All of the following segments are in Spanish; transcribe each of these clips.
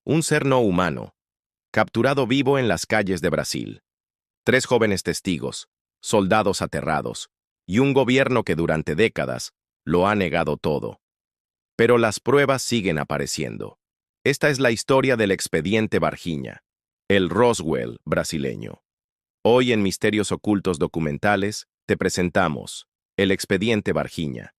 un ser no humano, capturado vivo en las calles de Brasil. 3 jóvenes testigos, soldados aterrados, y un gobierno que durante décadas lo ha negado todo. Pero las pruebas siguen apareciendo. Esta es la historia del expediente Varginha, el Roswell brasileño. Hoy en Misterios Ocultos Documentales te presentamos el expediente Varginha.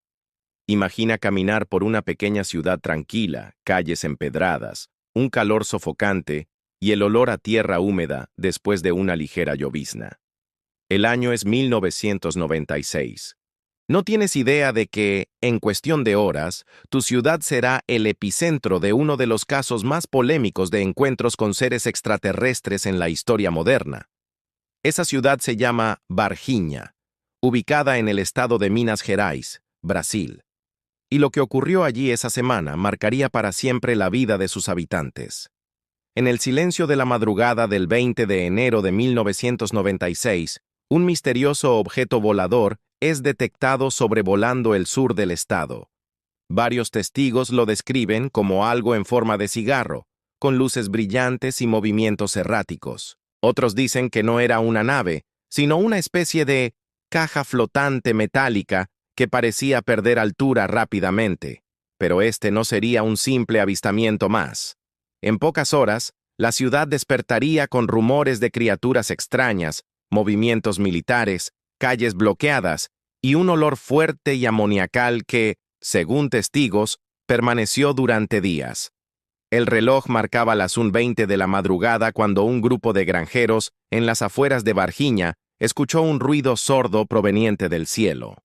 Imagina caminar por una pequeña ciudad tranquila, calles empedradas, un calor sofocante y el olor a tierra húmeda después de una ligera llovizna. El año es 1996. No tienes idea de que, en cuestión de horas, tu ciudad será el epicentro de uno de los casos más polémicos de encuentros con seres extraterrestres en la historia moderna. Esa ciudad se llama Varginha, ubicada en el estado de Minas Gerais, Brasil. Y lo que ocurrió allí esa semana marcaría para siempre la vida de sus habitantes. En el silencio de la madrugada del 20 de enero de 1996, un misterioso objeto volador es detectado sobrevolando el sur del estado. Varios testigos lo describen como algo en forma de cigarro, con luces brillantes y movimientos erráticos. Otros dicen que no era una nave, sino una especie de caja flotante metálica que parecía perder altura rápidamente. Pero este no sería un simple avistamiento más. En pocas horas, la ciudad despertaría con rumores de criaturas extrañas, movimientos militares, calles bloqueadas y un olor fuerte y amoniacal que, según testigos, permaneció durante días. El reloj marcaba las 1:20 de la madrugada cuando un grupo de granjeros, en las afueras de Varginha, escuchó un ruido sordo proveniente del cielo.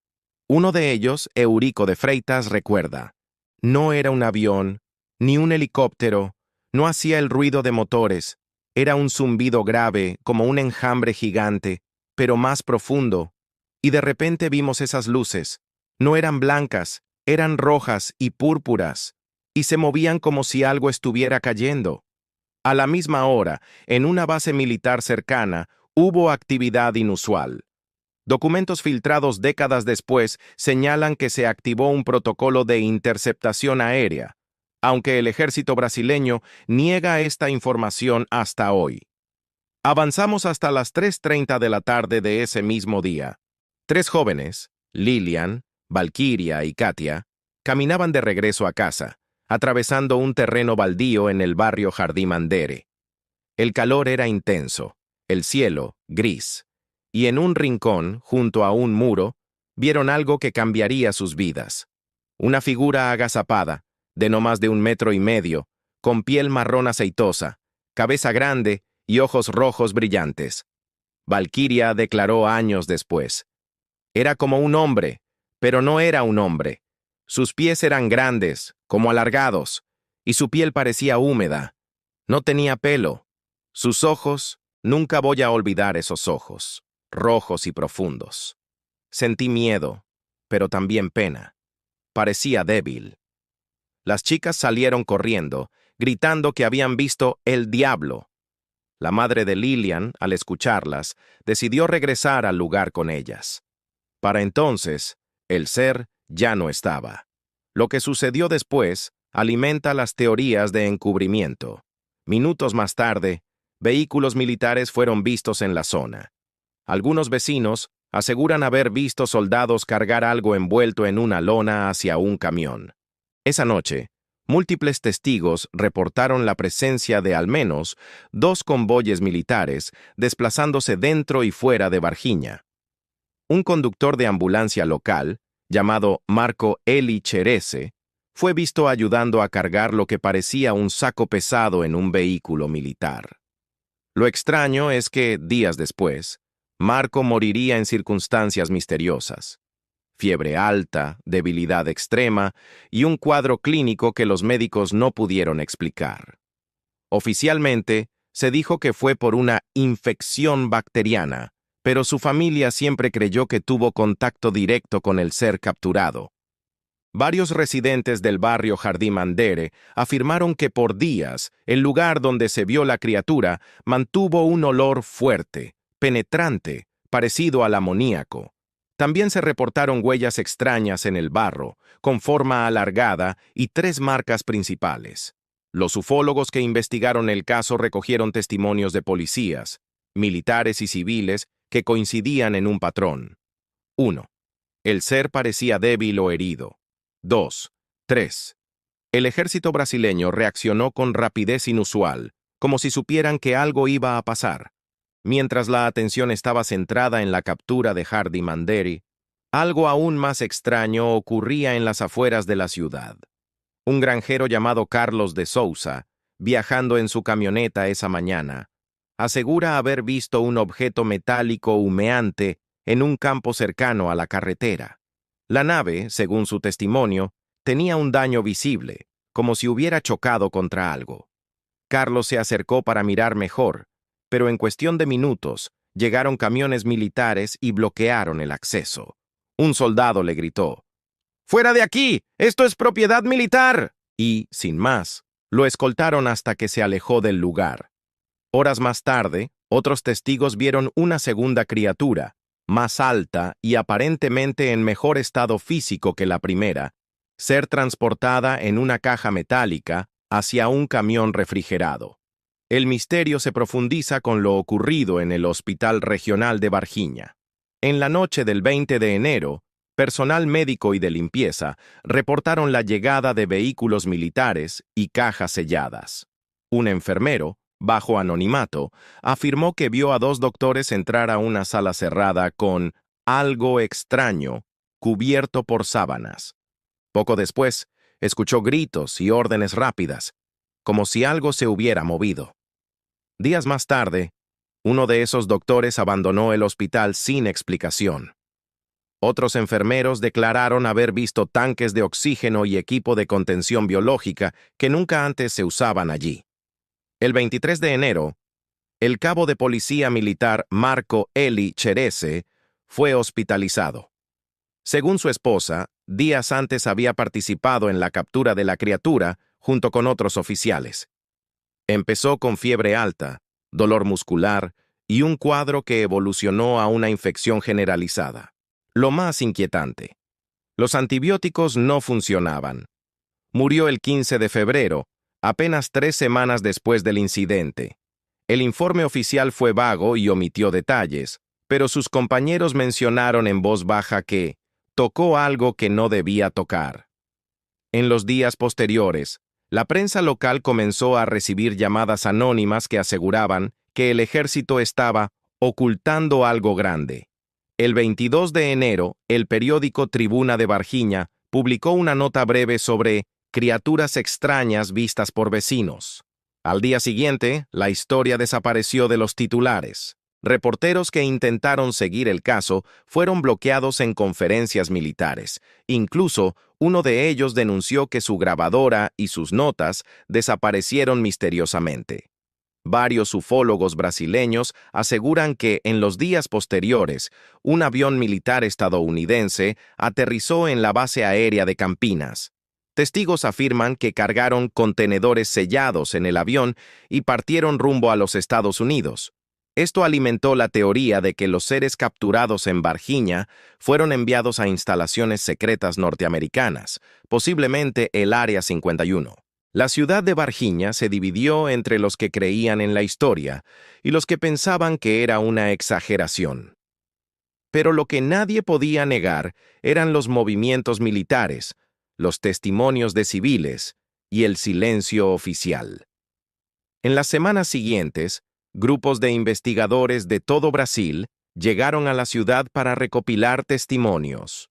Uno de ellos, Eurico de Freitas, recuerda: no era un avión, ni un helicóptero, no hacía el ruido de motores, era un zumbido grave, como un enjambre gigante, pero más profundo. Y de repente vimos esas luces. No eran blancas, eran rojas y púrpuras, y se movían como si algo estuviera cayendo. A la misma hora, en una base militar cercana, hubo actividad inusual. Documentos filtrados décadas después señalan que se activó un protocolo de interceptación aérea, aunque el ejército brasileño niega esta información hasta hoy. Avanzamos hasta las 3:30 de la tarde de ese mismo día. 3 jóvenes, Lilian, Valkyria y Katia, caminaban de regreso a casa, atravesando un terreno baldío en el barrio Jardim Andere. El calor era intenso, el cielo gris, y en un rincón, junto a un muro, vieron algo que cambiaría sus vidas. Una figura agazapada, de no más de 1,5 metros, con piel marrón aceitosa, cabeza grande y ojos rojos brillantes. Valkyria declaró años después: era como un hombre, pero no era un hombre. Sus pies eran grandes, como alargados, y su piel parecía húmeda. No tenía pelo. Sus ojos, nunca voy a olvidar esos ojos, rojos y profundos. Sentí miedo, pero también pena. Parecía débil. Las chicas salieron corriendo, gritando que habían visto el diablo. La madre de Lilian, al escucharlas, decidió regresar al lugar con ellas. Para entonces, el ser ya no estaba. Lo que sucedió después alimenta las teorías de encubrimiento. Minutos más tarde, vehículos militares fueron vistos en la zona. Algunos vecinos aseguran haber visto soldados cargar algo envuelto en una lona hacia un camión. Esa noche, múltiples testigos reportaron la presencia de al menos 2 convoyes militares desplazándose dentro y fuera de Varginha. Un conductor de ambulancia local, llamado Marco Eli Cherese, fue visto ayudando a cargar lo que parecía un saco pesado en un vehículo militar. Lo extraño es que, días después, Marco moriría en circunstancias misteriosas. Fiebre alta, debilidad extrema y un cuadro clínico que los médicos no pudieron explicar. Oficialmente, se dijo que fue por una infección bacteriana, pero su familia siempre creyó que tuvo contacto directo con el ser capturado. Varios residentes del barrio Jardim Andere afirmaron que por días el lugar donde se vio la criatura mantuvo un olor fuerte, penetrante, parecido al amoníaco. También se reportaron huellas extrañas en el barro, con forma alargada y 3 marcas principales. Los ufólogos que investigaron el caso recogieron testimonios de policías, militares y civiles que coincidían en un patrón. 1. El ser parecía débil o herido. 2. 3. El ejército brasileño reaccionó con rapidez inusual, como si supieran que algo iba a pasar. Mientras la atención estaba centrada en la captura de Hardy Manderi, algo aún más extraño ocurría en las afueras de la ciudad. Un granjero llamado Carlos de Souza, viajando en su camioneta esa mañana, asegura haber visto un objeto metálico humeante en un campo cercano a la carretera. La nave, según su testimonio, tenía un daño visible, como si hubiera chocado contra algo. Carlos se acercó para mirar mejor, pero en cuestión de minutos llegaron camiones militares y bloquearon el acceso. Un soldado le gritó: «¡Fuera de aquí! ¡Esto es propiedad militar!» Y, sin más, lo escoltaron hasta que se alejó del lugar. Horas más tarde, otros testigos vieron una segunda criatura, más alta y aparentemente en mejor estado físico que la primera, ser transportada en una caja metálica hacia un camión refrigerado. El misterio se profundiza con lo ocurrido en el Hospital Regional de Varginha. En la noche del 20 de enero, personal médico y de limpieza reportaron la llegada de vehículos militares y cajas selladas. Un enfermero, bajo anonimato, afirmó que vio a 2 doctores entrar a una sala cerrada con algo extraño cubierto por sábanas. Poco después, escuchó gritos y órdenes rápidas, como si algo se hubiera movido. Días más tarde, uno de esos doctores abandonó el hospital sin explicación. Otros enfermeros declararon haber visto tanques de oxígeno y equipo de contención biológica que nunca antes se usaban allí. El 23 de enero, el cabo de policía militar Marco Eli Cherese fue hospitalizado. Según su esposa, días antes había participado en la captura de la criatura junto con otros oficiales. Empezó con fiebre alta, dolor muscular y un cuadro que evolucionó a una infección generalizada. Lo más inquietante: los antibióticos no funcionaban. Murió el 15 de febrero, apenas 3 semanas después del incidente. El informe oficial fue vago y omitió detalles, pero sus compañeros mencionaron en voz baja que tocó algo que no debía tocar. En los días posteriores, la prensa local comenzó a recibir llamadas anónimas que aseguraban que el ejército estaba ocultando algo grande. El 22 de enero, el periódico Tribuna de Varginha publicó una nota breve sobre criaturas extrañas vistas por vecinos. Al día siguiente, la historia desapareció de los titulares. Reporteros que intentaron seguir el caso fueron bloqueados en conferencias militares. Incluso, uno de ellos denunció que su grabadora y sus notas desaparecieron misteriosamente. Varios ufólogos brasileños aseguran que, en los días posteriores, un avión militar estadounidense aterrizó en la base aérea de Campinas. Testigos afirman que cargaron contenedores sellados en el avión y partieron rumbo a los Estados Unidos. Esto alimentó la teoría de que los seres capturados en Varginha fueron enviados a instalaciones secretas norteamericanas, posiblemente el Área 51. La ciudad de Varginha se dividió entre los que creían en la historia y los que pensaban que era una exageración. Pero lo que nadie podía negar eran los movimientos militares, los testimonios de civiles y el silencio oficial. En las semanas siguientes, grupos de investigadores de todo Brasil llegaron a la ciudad para recopilar testimonios.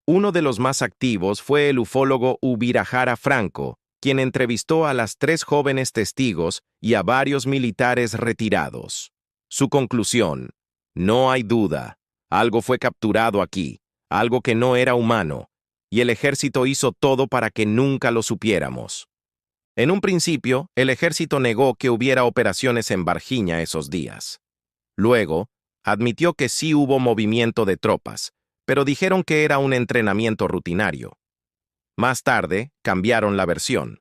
Uno de los más activos fue el ufólogo Ubirajara Franco, quien entrevistó a las 3 jóvenes testigos y a varios militares retirados. Su conclusión: no hay duda, algo fue capturado aquí, algo que no era humano, y el ejército hizo todo para que nunca lo supiéramos. En un principio, el ejército negó que hubiera operaciones en Varginha esos días. Luego, admitió que sí hubo movimiento de tropas, pero dijeron que era un entrenamiento rutinario. Más tarde, cambiaron la versión.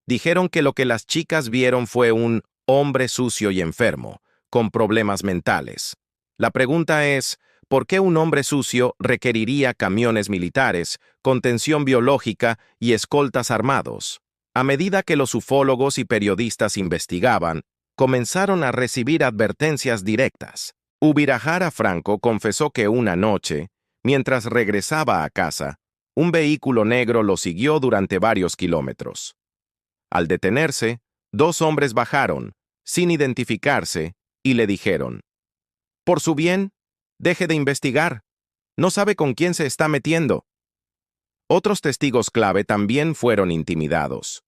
Dijeron que lo que las chicas vieron fue un hombre sucio y enfermo, con problemas mentales. La pregunta es: ¿por qué un hombre sucio requeriría camiones militares, contención biológica y escoltas armados? A medida que los ufólogos y periodistas investigaban, comenzaron a recibir advertencias directas. Ubirahara Franco confesó que una noche, mientras regresaba a casa, un vehículo negro lo siguió durante varios kilómetros. Al detenerse, dos hombres bajaron, sin identificarse, y le dijeron: «Por su bien, deje de investigar. No sabe con quién se está metiendo». Otros testigos clave también fueron intimidados.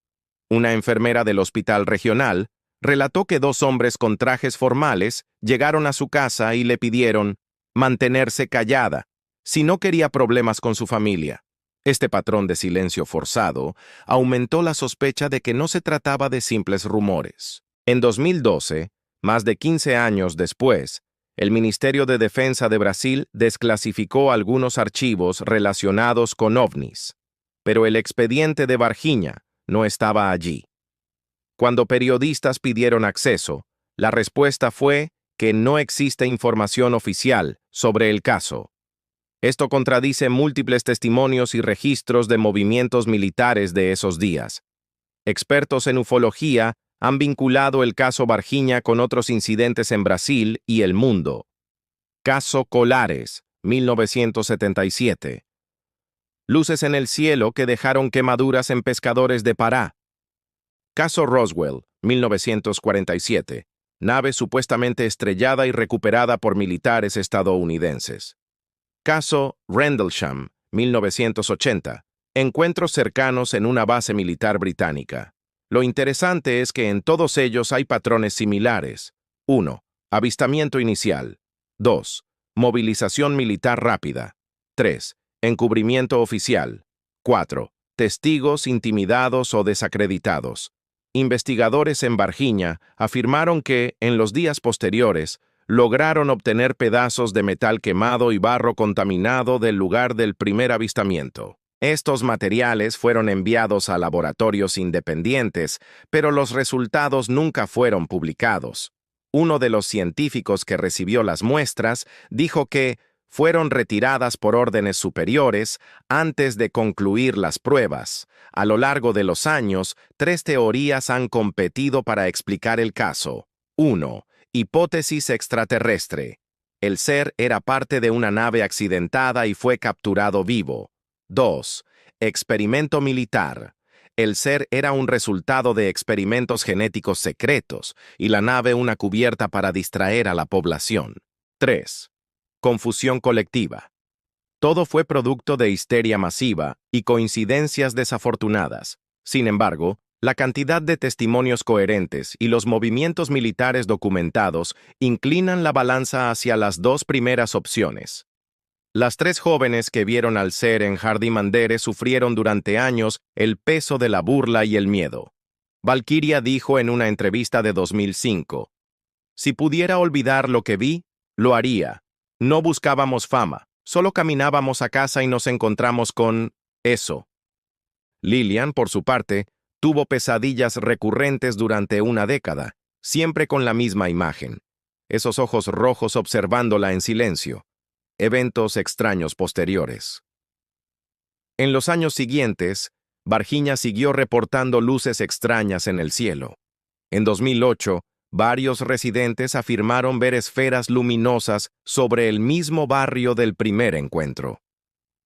Una enfermera del hospital regional relató que dos hombres con trajes formales llegaron a su casa y le pidieron mantenerse callada, si no quería problemas con su familia. Este patrón de silencio forzado aumentó la sospecha de que no se trataba de simples rumores. En 2012, más de 15 años después, el Ministerio de Defensa de Brasil desclasificó algunos archivos relacionados con ovnis, pero el expediente de Varginha no estaba allí. Cuando periodistas pidieron acceso, la respuesta fue que no existe información oficial sobre el caso. Esto contradice múltiples testimonios y registros de movimientos militares de esos días. Expertos en ufología han vinculado el caso Varginha con otros incidentes en Brasil y el mundo. Caso Colares, 1977. Luces en el cielo que dejaron quemaduras en pescadores de Pará. Caso Roswell, 1947. Nave supuestamente estrellada y recuperada por militares estadounidenses. Caso Rendlesham, 1980. Encuentros cercanos en una base militar británica. Lo interesante es que en todos ellos hay patrones similares. 1. Avistamiento inicial. 2. Movilización militar rápida. 3. Encubrimiento oficial. 4. Testigos intimidados o desacreditados. Investigadores en Varginha afirmaron que, en los días posteriores, lograron obtener pedazos de metal quemado y barro contaminado del lugar del primer avistamiento. Estos materiales fueron enviados a laboratorios independientes, pero los resultados nunca fueron publicados. Uno de los científicos que recibió las muestras dijo que fueron retiradas por órdenes superiores antes de concluir las pruebas. A lo largo de los años, 3 teorías han competido para explicar el caso. 1. Hipótesis extraterrestre. El ser era parte de una nave accidentada y fue capturado vivo. 2. Experimento militar. El ser era un resultado de experimentos genéticos secretos y la nave una cubierta para distraer a la población. 3. Confusión colectiva. Todo fue producto de histeria masiva y coincidencias desafortunadas. Sin embargo, la cantidad de testimonios coherentes y los movimientos militares documentados inclinan la balanza hacia las dos primeras opciones. Las 3 jóvenes que vieron al ser en Jardimandere sufrieron durante años el peso de la burla y el miedo. Valkyria dijo en una entrevista de 2005, «Si pudiera olvidar lo que vi, lo haría. No buscábamos fama, solo caminábamos a casa y nos encontramos con eso». Lillian, por su parte, tuvo pesadillas recurrentes durante una década, siempre con la misma imagen. Esos ojos rojos observándola en silencio. Eventos extraños posteriores. En los años siguientes, Varginha siguió reportando luces extrañas en el cielo. En 2008, varios residentes afirmaron ver esferas luminosas sobre el mismo barrio del primer encuentro.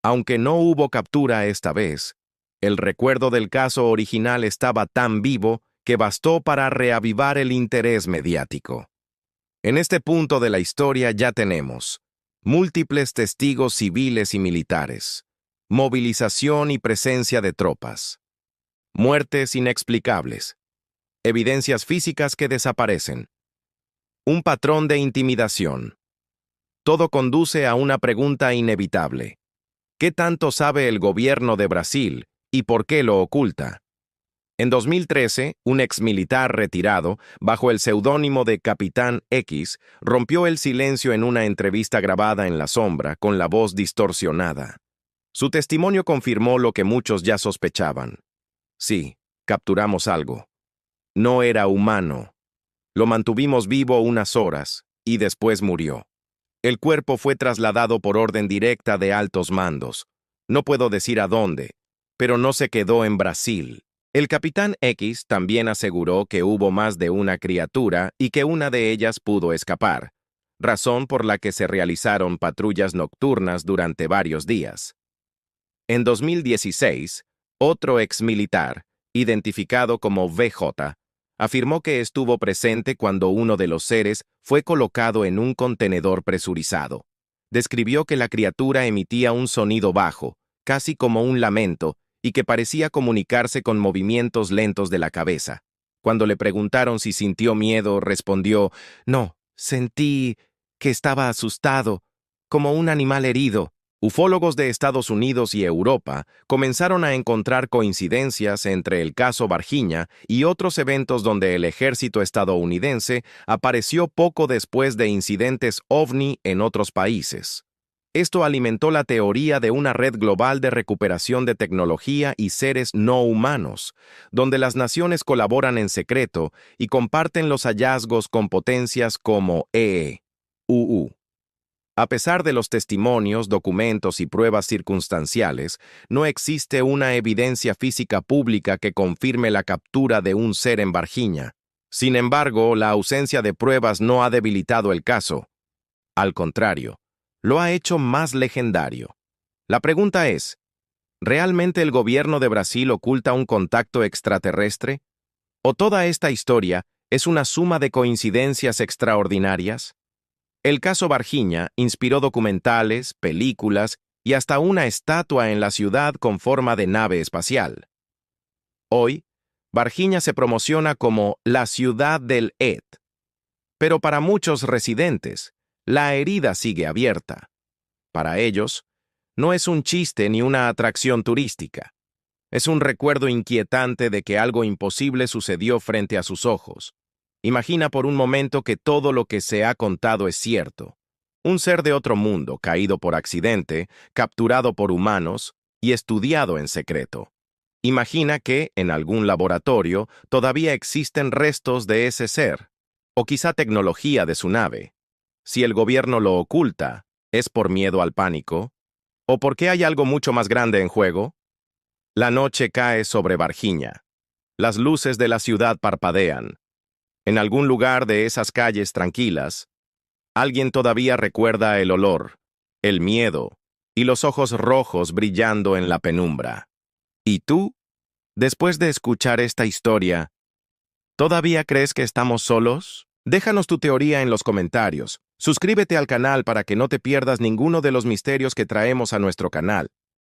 Aunque no hubo captura esta vez, el recuerdo del caso original estaba tan vivo que bastó para reavivar el interés mediático. En este punto de la historia ya tenemos múltiples testigos civiles y militares, movilización y presencia de tropas, muertes inexplicables, evidencias físicas que desaparecen, un patrón de intimidación. Todo conduce a una pregunta inevitable. ¿Qué tanto sabe el gobierno de Brasil y por qué lo oculta? En 2013, un exmilitar retirado, bajo el seudónimo de Capitán X, rompió el silencio en una entrevista grabada en la sombra, con la voz distorsionada. Su testimonio confirmó lo que muchos ya sospechaban. Sí, capturamos algo. No era humano. Lo mantuvimos vivo unas horas, y después murió. El cuerpo fue trasladado por orden directa de altos mandos. No puedo decir a dónde, pero no se quedó en Brasil. El Capitán X también aseguró que hubo más de una criatura y que una de ellas pudo escapar, razón por la que se realizaron patrullas nocturnas durante varios días. En 2016, otro exmilitar, identificado como VJ, afirmó que estuvo presente cuando uno de los seres fue colocado en un contenedor presurizado. Describió que la criatura emitía un sonido bajo, casi como un lamento, y que parecía comunicarse con movimientos lentos de la cabeza. Cuando le preguntaron si sintió miedo, respondió: «No, sentí que estaba asustado, como un animal herido». Ufólogos de Estados Unidos y Europa comenzaron a encontrar coincidencias entre el caso Varginha y otros eventos donde el ejército estadounidense apareció poco después de incidentes OVNI en otros países. Esto alimentó la teoría de una red global de recuperación de tecnología y seres no humanos, donde las naciones colaboran en secreto y comparten los hallazgos con potencias como EE-UU. A pesar de los testimonios, documentos y pruebas circunstanciales, no existe una evidencia física pública que confirme la captura de un ser en Varginha. Sin embargo, la ausencia de pruebas no ha debilitado el caso. Al contrario, lo ha hecho más legendario. La pregunta es: ¿realmente el gobierno de Brasil oculta un contacto extraterrestre? ¿O toda esta historia es una suma de coincidencias extraordinarias? El caso Varginha inspiró documentales, películas y hasta una estatua en la ciudad con forma de nave espacial. Hoy, Varginha se promociona como la ciudad del ET. Pero para muchos residentes, la herida sigue abierta. Para ellos, no es un chiste ni una atracción turística. Es un recuerdo inquietante de que algo imposible sucedió frente a sus ojos. Imagina por un momento que todo lo que se ha contado es cierto. Un ser de otro mundo, caído por accidente, capturado por humanos y estudiado en secreto. Imagina que, en algún laboratorio, todavía existen restos de ese ser, o quizá tecnología de su nave. Si el gobierno lo oculta, ¿es por miedo al pánico? ¿O porque hay algo mucho más grande en juego? La noche cae sobre Varginha. Las luces de la ciudad parpadean. En algún lugar de esas calles tranquilas, alguien todavía recuerda el olor, el miedo y los ojos rojos brillando en la penumbra. ¿Y tú? Después de escuchar esta historia, ¿todavía crees que estamos solos? Déjanos tu teoría en los comentarios. Suscríbete al canal para que no te pierdas ninguno de los misterios que traemos a nuestro canal.